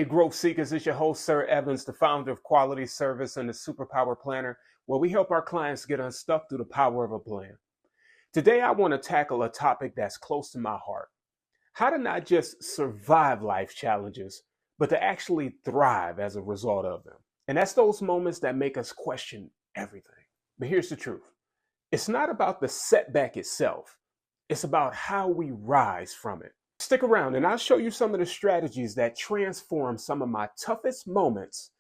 Hey, Growth Seekers, it's your host, Sir Evans, the founder of Quality Service and the Superpower Planner, where we help our clients get unstuck through the power of a plan. Today, I want to tackle a topic that's close to my heart. How to not just survive life challenges, but to actually thrive as a result of them. And that's those moments that make us question everything. But here's the truth. It's not about the setback itself. It's about how we rise from it. Stick around and I'll show you some of the strategies that transform some of my toughest moments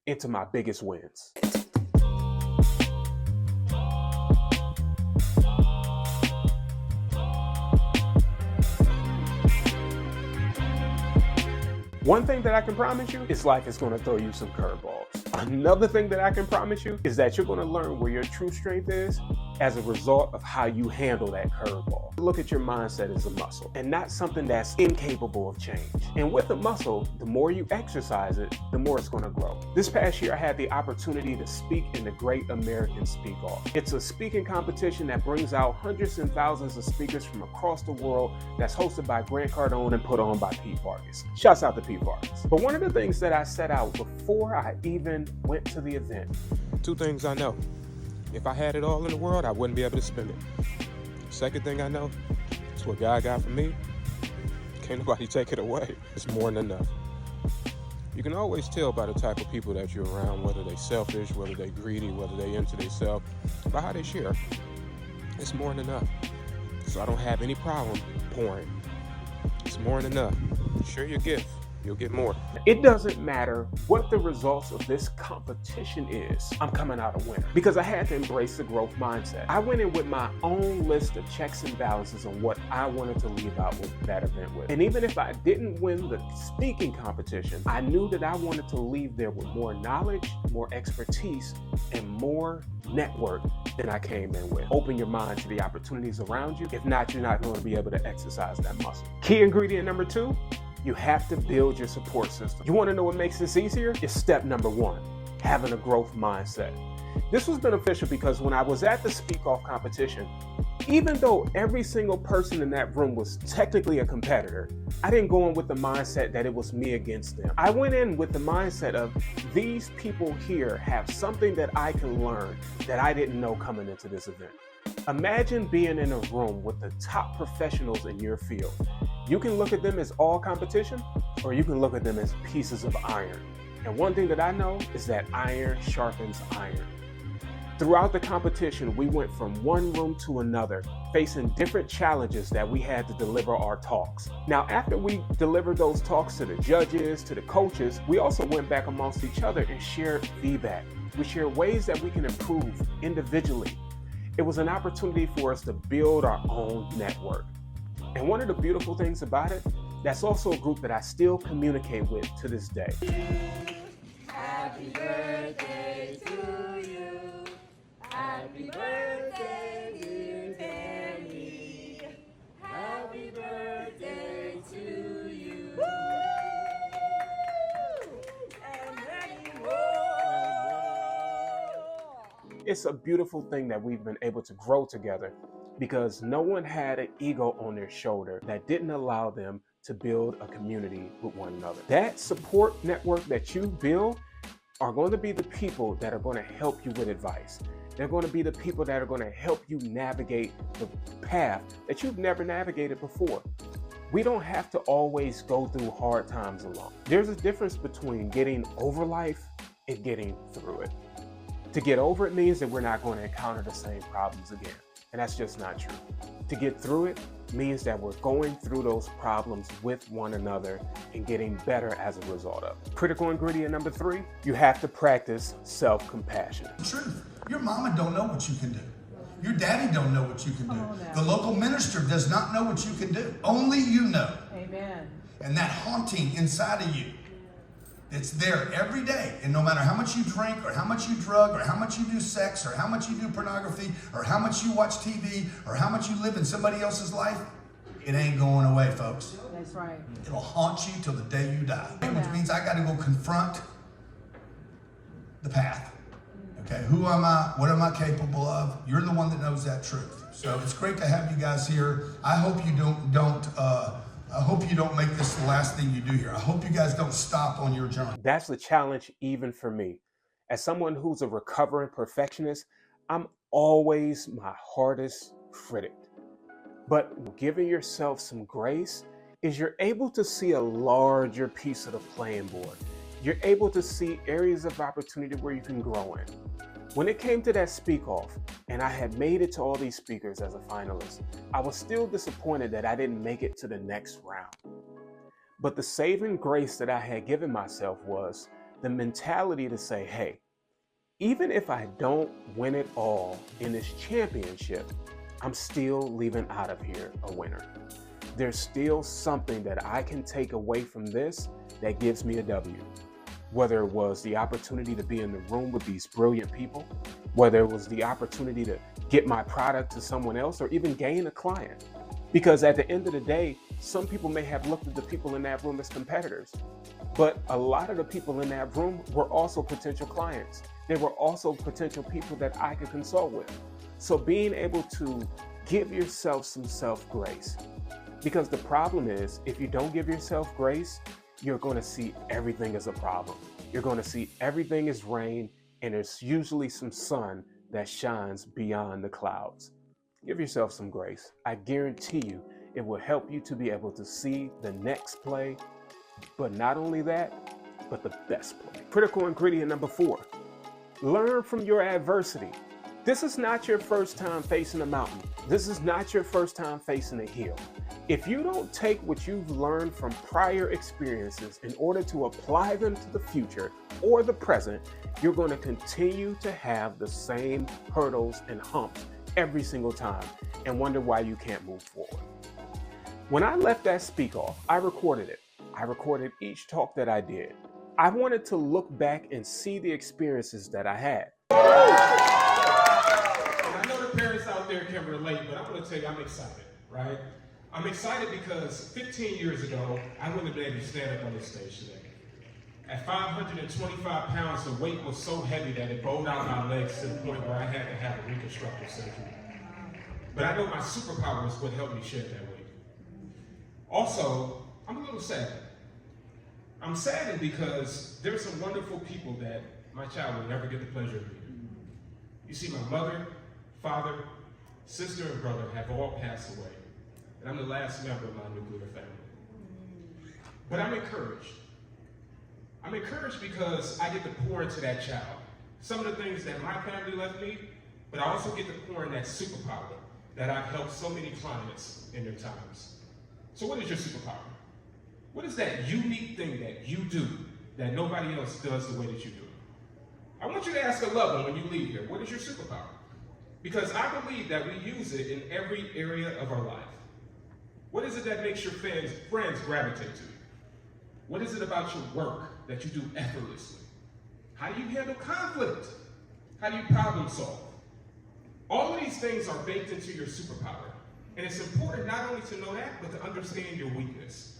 into my biggest wins. One thing that I can promise you is life is going to throw you some curveballs. Another thing that I can promise you is that you're going to learn where your true strength is as a result of how you handle that curveball. Look at your mindset as a muscle and not something that's incapable of change. And with a muscle, the more you exercise it, the more it's going to grow. This past year, I had the opportunity to speak in the Great American Speak Off. It's a speaking competition that brings out hundreds and thousands of speakers from across the world that's hosted by Grant Cardone and put on by Pete Vargas. Shouts out to Pete Vargas. But one of the things that I set out before I even went to the event. Two things I know. If I had it all in the world, I wouldn't be able to spend it. Second thing I know, it's what God got for me. Can't nobody take it away. It's more than enough. You can always tell by the type of people that you're around, whether they selfish, whether they greedy, whether they into themselves, by how they share. It's more than enough. So I don't have any problem pouring. It's more than enough. Share your gift. You'll get more. It doesn't matter what the results of this competition is, I'm coming out a winner because I had to embrace the growth mindset. I went in with my own list of checks and balances on what I wanted to leave out with that event with. And even if I didn't win the speaking competition, I knew that I wanted to leave there with more knowledge, more expertise, and more network than I came in with. Open your mind to the opportunities around you. If not, you're not going to be able to exercise that muscle. Key ingredient number 2, you have to build your support system. You want to know what makes this easier? It's step number 1, having a growth mindset. This was beneficial because when I was at the Speak Off competition, even though every single person in that room was technically a competitor, I didn't go in with the mindset that it was me against them. I went in with the mindset of these people here have something that I can learn that I didn't know coming into this event. Imagine being in a room with the top professionals in your field. You can look at them as all competition, or you can look at them as pieces of iron. And one thing that I know is that iron sharpens iron. Throughout the competition, we went from one room to another, facing different challenges that we had to deliver our talks. Now, after we delivered those talks to the judges, to the coaches, we also went back amongst each other and shared feedback. We shared ways that we can improve individually. It was an opportunity for us to build our own network. And one of the beautiful things about it, that's also a group that I still communicate with to this day. Happy birthday to you. Happy birthday, dear Tammy. Happy birthday to you. Woo! And many more. It's a beautiful thing that we've been able to grow together because no one had an ego on their shoulder that didn't allow them to build a community with one another. That support network that you build are going to be the people that are going to help you with advice. They're going to be the people that are going to help you navigate the path that you've never navigated before. We don't have to always go through hard times alone. There's a difference between getting over life and getting through it. To get over it means that we're not going to encounter the same problems again. And that's just not true. To get through it means that we're going through those problems with one another and getting better as a result of it. Critical ingredient number 3, you have to practice self-compassion. Truth. Your mama don't know what you can do. Your daddy don't know what you can do. The local minister does not know what you can do. Only you know. Amen. And that haunting inside of you, it's there every day. And no matter how much you drink or how much you drug or how much you do sex or how much you do pornography or how much you watch TV or how much you live in somebody else's life, it ain't going away, folks. That's right. It'll haunt you till the day you die. Which means I got to go confront the path. Okay, who am I? What am I capable of? You're the one that knows that truth. So it's great to have you guys here. I hope you don't I hope you don't make this the last thing you do here. I hope you guys don't stop on your journey. That's the challenge even for me. As someone who's a recovering perfectionist, I'm always my hardest critic. But giving yourself some grace is you're able to see a larger piece of the playing board. You're able to see areas of opportunity where you can grow in. When it came to that speak off, and I had made it to all these speakers as a finalist, I was still disappointed that I didn't make it to the next round. But the saving grace that I had given myself was the mentality to say, hey, even if I don't win it all in this championship, I'm still leaving out of here a winner. There's still something that I can take away from this that gives me a W. Whether it was the opportunity to be in the room with these brilliant people, whether it was the opportunity to get my product to someone else, or even gain a client. Because at the end of the day, some people may have looked at the people in that room as competitors, but a lot of the people in that room were also potential clients. They were also potential people that I could consult with. So being able to give yourself some self-grace, because the problem is, if you don't give yourself grace, you're going to see everything as a problem. You're going to see everything as rain, and there's usually some sun that shines beyond the clouds. Give yourself some grace. I guarantee you it will help you to be able to see the next play, but not only that, but the best play. Critical ingredient number 4, learn from your adversity. This is not your first time facing a mountain. This is not your first time facing a hill. If you don't take what you've learned from prior experiences in order to apply them to the future or the present, you're going to continue to have the same hurdles and humps every single time and wonder why you can't move forward. When I left that speak off, I recorded it. I recorded each talk that I did. I wanted to look back and see the experiences that I had. And I know the parents out there can relate, but I'm going to tell you, I'm excited, right? I'm excited because 15 years ago, I wouldn't have been able to stand up on this stage today. At 525 pounds, the weight was so heavy that it bowed out my legs to the point where I had to have a reconstructive surgery. But I know my superpower is what helped me shed that weight. Also, I'm a little sad. I'm saddened because there's some wonderful people that my child will never get the pleasure of meeting. You see, my mother, father, sister, and brother have all passed away. And I'm the last member of my nuclear family. But I'm encouraged. I'm encouraged because I get to pour into that child some of the things that my family left me, but I also get to pour in that superpower that I've helped so many clients in their times. So what is your superpower? What is that unique thing that you do that nobody else does the way that you do it? I want you to ask a loved one when you leave here, what is your superpower? Because I believe that we use it in every area of our life. What is it that makes your friends gravitate to you? What is it about your work that you do effortlessly? How do you handle conflict? How do you problem solve? All of these things are baked into your superpower. And it's important not only to know that, but to understand your weakness.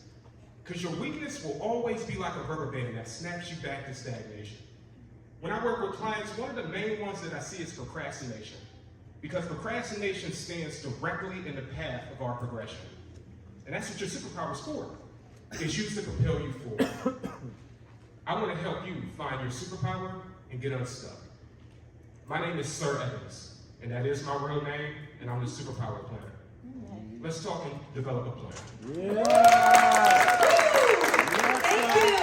Because your weakness will always be like a rubber band that snaps you back to stagnation. When I work with clients, one of the main ones that I see is procrastination. Because procrastination stands directly in the path of our progression. And that's what your superpower is for. It's used to propel you forward. I want to help you find your superpower and get unstuck. My name is Sir Evans, and that is my real name, and I'm the superpower planner. Let's talk and develop a plan. Thank you.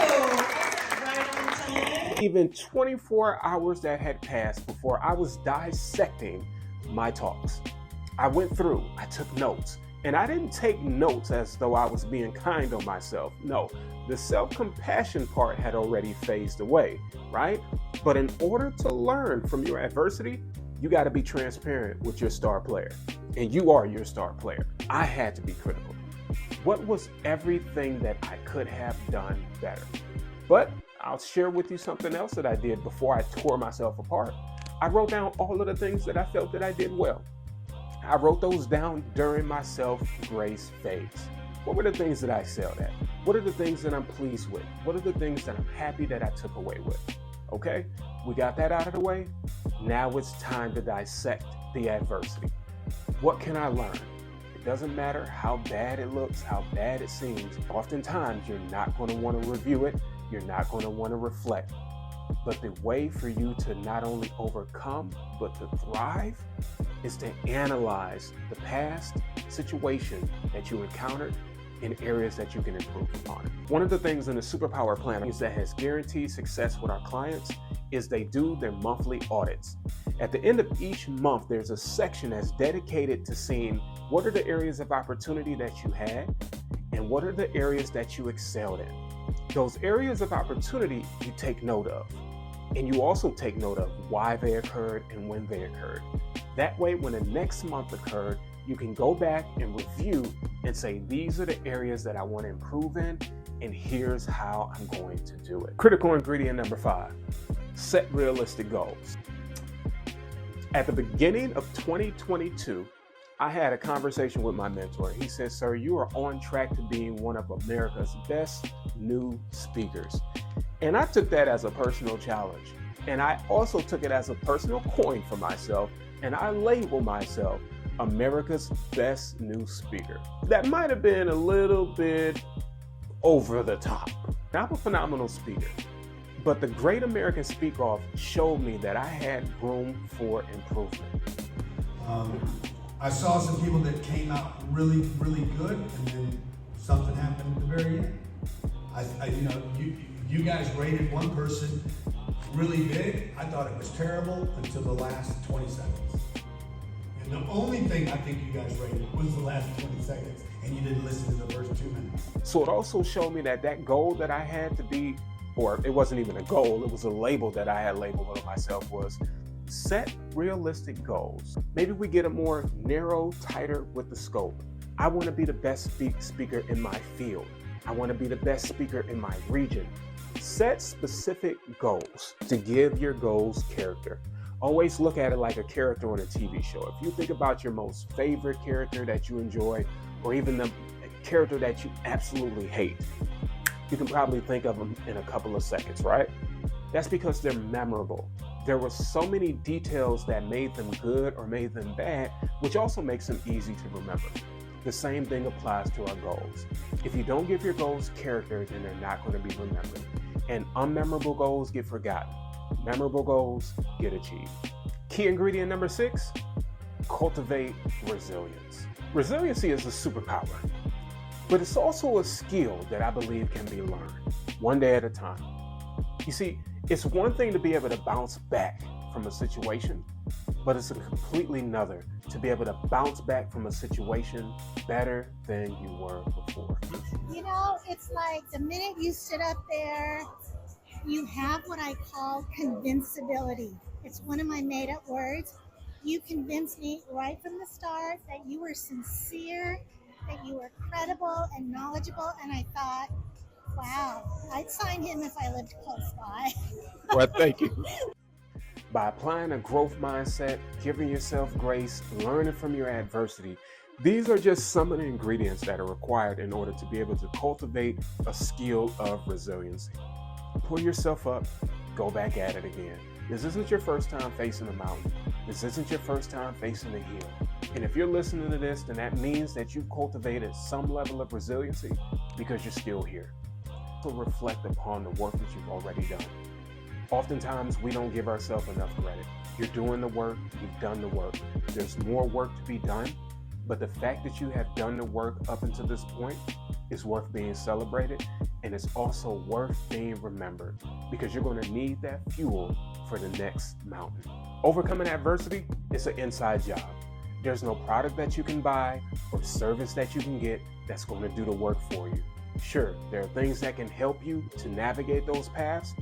Right on time. Even 24 hours that had passed before I was dissecting my talks. I went through, I took notes. And I didn't take notes as though I was being kind on myself. No, the self-compassion part had already phased away, right? But in order to learn from your adversity, you got to be transparent with your star player. And you are your star player. I had to be critical. What was everything that I could have done better? But I'll share with you something else that I did before I tore myself apart. I wrote down all of the things that I felt that I did well. I wrote those down during my self-grace phase. What were the things that I excelled at? What are the things that I'm pleased with? What are the things that I'm happy that I took away with? Okay, we got that out of the way. Now it's time to dissect the adversity. What can I learn? doesn't matter how bad it looks, how bad it seems. Oftentimes, you're not going to want to review it. You're not going to want to reflect. But the way for you to not only overcome, but to thrive is to analyze the past situation that you encountered in areas that you can improve upon. One of the things in the Superpower Planner that has guaranteed success with our clients is they do their monthly audits. At the end of each month, there's a section that's dedicated to seeing what are the areas of opportunity that you had and what are the areas that you excelled in. Those areas of opportunity you take note of, and you also take note of why they occurred and when they occurred. That way, when the next month occurred, you can go back and review and say, these are the areas that I want to improve in, and here's how I'm going to do it. Critical ingredient number 5, set realistic goals. At the beginning of 2022, I had a conversation with my mentor. He said, sir, you are on track to being one of America's best new speakers. And I took that as a personal challenge. And I also took it as a personal coin for myself. And I labeled myself America's best new speaker. That might have been a little bit over the top. I'm a phenomenal speaker. But the Great American Speak Off showed me that I had room for improvement. I saw some people that came out really, really good, and then something happened at the very end. You guys rated one person really big. I thought it was terrible until the last 20 seconds. And the only thing I think you guys rated was the last 20 seconds, and you didn't listen to the first 2 minutes. So it also showed me that goal that I had to be, or it wasn't even a goal, it was a label that I had labeled on myself, was set realistic goals. Maybe we get a more narrow, tighter with the scope. I want to be the best speaker in my field. I want to be the best speaker in my region. Set specific goals to give your goals character. Always look at it like a character on a TV show. If you think about your most favorite character that you enjoy, or even the character that you absolutely hate, you can probably think of them in a couple of seconds, right? That's because they're memorable. There were so many details that made them good or made them bad, which also makes them easy to remember. The same thing applies to our goals. If you don't give your goals character, then they're not going to be remembered. And unmemorable goals get forgotten. Memorable goals get achieved. Key ingredient number 6, cultivate resilience. Resiliency is a superpower, but it's also a skill that I believe can be learned one day at a time. You see, it's one thing to be able to bounce back from a situation, but it's a completely another to be able to bounce back from a situation better than you were before. You know, it's like the minute you sit up there, you have what I call convincibility. It's one of my made-up words. You convinced me right from the start that you were sincere, that you were credible and knowledgeable, and I thought, wow, I'd sign him if I lived close by. Well, thank you. By applying a growth mindset, giving yourself grace, learning from your adversity, these are just some of the ingredients that are required in order to be able to cultivate a skill of resiliency. Pull yourself up, go back at it again. This isn't your first time facing a mountain. This isn't your first time facing a hill. And if you're listening to this, then that means that you've cultivated some level of resiliency because you're still here. So reflect upon the work that you've already done. Oftentimes, we don't give ourselves enough credit. You're doing the work, you've done the work. There's more work to be done, but the fact that you have done the work up until this point is worth being celebrated, and it's also worth being remembered because you're going to need that fuel for the next mountain. Overcoming adversity is an inside job. There's no product that you can buy or service that you can get that's going to do the work for you. Sure, there are things that can help you to navigate those paths,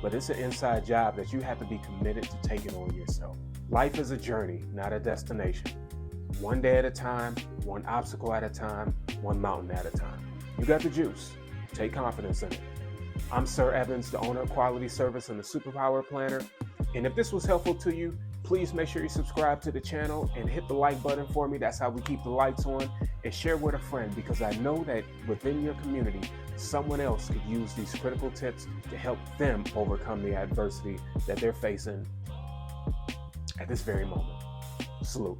but it's an inside job that you have to be committed to taking on yourself. Life is a journey, not a destination. One day at a time, one obstacle at a time, one mountain at a time. You got the juice. Take confidence in it. I'm Sir Evans, the owner of Quality Service and the Superpower Planner. And if this was helpful to you, please make sure you subscribe to the channel and hit the like button for me. That's how we keep the lights on. And share with a friend, because I know that within your community, someone else could use these critical tips to help them overcome the adversity that they're facing at this very moment. Salute.